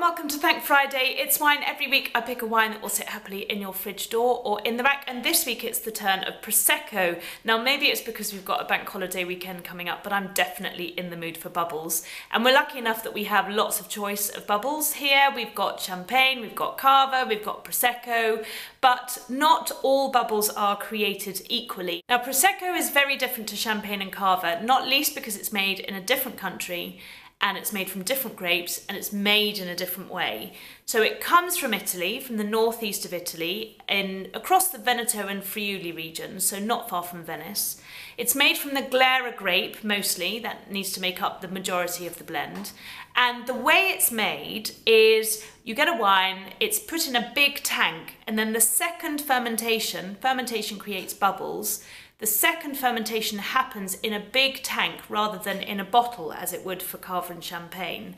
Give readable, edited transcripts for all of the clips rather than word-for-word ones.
and welcome to Thank Friday. It's wine. Every week I pick a wine that will sit happily in your fridge door or in the rack, and this week it's the turn of Prosecco. Now maybe it's because we've got a bank holiday weekend coming up, but I'm definitely in the mood for bubbles. And we're lucky enough that we have lots of choice of bubbles here. We've got champagne, we've got cava, we've got Prosecco, but not all bubbles are created equally. Now Prosecco is very different to champagne and cava, not least because it's made in a different country, and it's made from different grapes, and it's made in a different way. So it comes from Italy, from the northeast of Italy, across the Veneto and Friuli regions, so not far from Venice. It's made from the Glera grape, mostly, that needs to make up the majority of the blend. And the way it's made is you get a wine, it's put in a big tank, and then the second fermentation creates bubbles. The second fermentation happens in a big tank rather than in a bottle as it would for cava and champagne.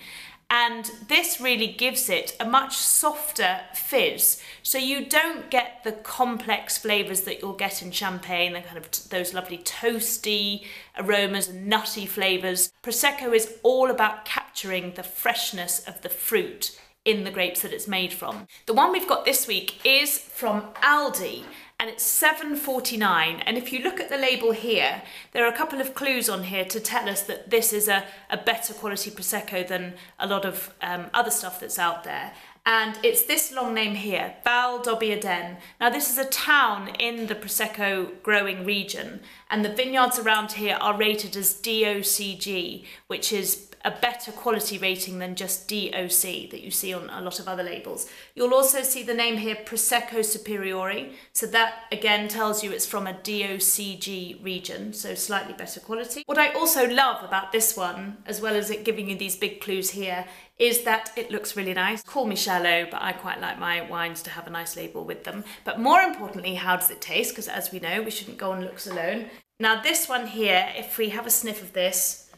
And this really gives it a much softer fizz. So you don't get the complex flavours that you'll get in champagne, the kind of those lovely toasty aromas and nutty flavours. Prosecco is all about capturing the freshness of the fruit in the grapes that it's made from. The one we've got this week is from Aldi, and it's £7.49, and if you look at the label here, there are a couple of clues on here to tell us that this is a better quality Prosecco than a lot of other stuff that's out there. And it's this long name here, Val d'Obbiadene. Now this is a town in the Prosecco growing region, and the vineyards around here are rated as DOCG, which is a better quality rating than just DOC that you see on a lot of other labels. You'll also see the name here, Prosecco Superiore, so that again tells you it's from a DOCG region, so slightly better quality. What I also love about this one, as well as it giving you these big clues here, is that it looks really nice. Call me shallow, but I quite like my wines to have a nice label with them. But more importantly, how does it taste? Because as we know, we shouldn't go on looks alone. Now this one here, if we have a sniff of this,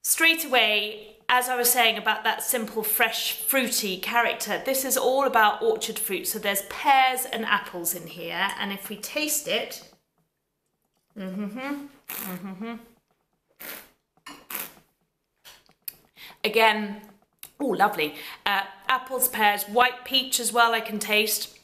straight away, as I was saying about that simple, fresh, fruity character, this is all about orchard fruit. So there's pears and apples in here. And if we taste it, again, oh, lovely. Apples, pears, white peach as well, I can taste.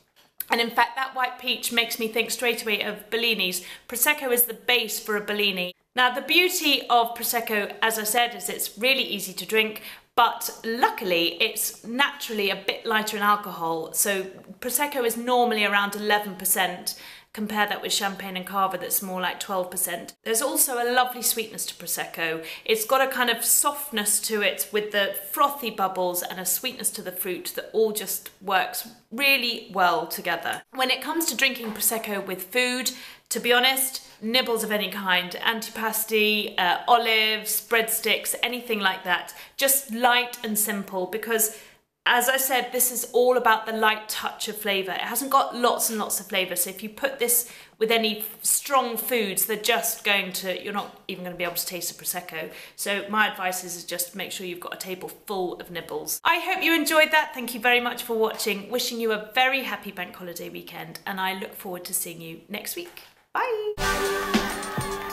And in fact, that white peach makes me think straight away of Bellinis. Prosecco is the base for a Bellini. Now, the beauty of Prosecco, as I said, is it's really easy to drink, but luckily it's naturally a bit lighter in alcohol. So Prosecco is normally around 11%. Compare that with champagne and cava that's more like 12%. There's also a lovely sweetness to Prosecco. It's got a kind of softness to it with the frothy bubbles and a sweetness to the fruit that all just works really well together. When it comes to drinking Prosecco with food, to be honest, nibbles of any kind, antipasti, olives, breadsticks, anything like that. Just light and simple, because as I said, this is all about the light touch of flavour. It hasn't got lots and lots of flavour, so if you put this with any strong foods, they're just going to, you're not even going to be able to taste a Prosecco. So my advice is just make sure you've got a table full of nibbles. I hope you enjoyed that. Thank you very much for watching. Wishing you a very happy bank holiday weekend, and I look forward to seeing you next week. Bye!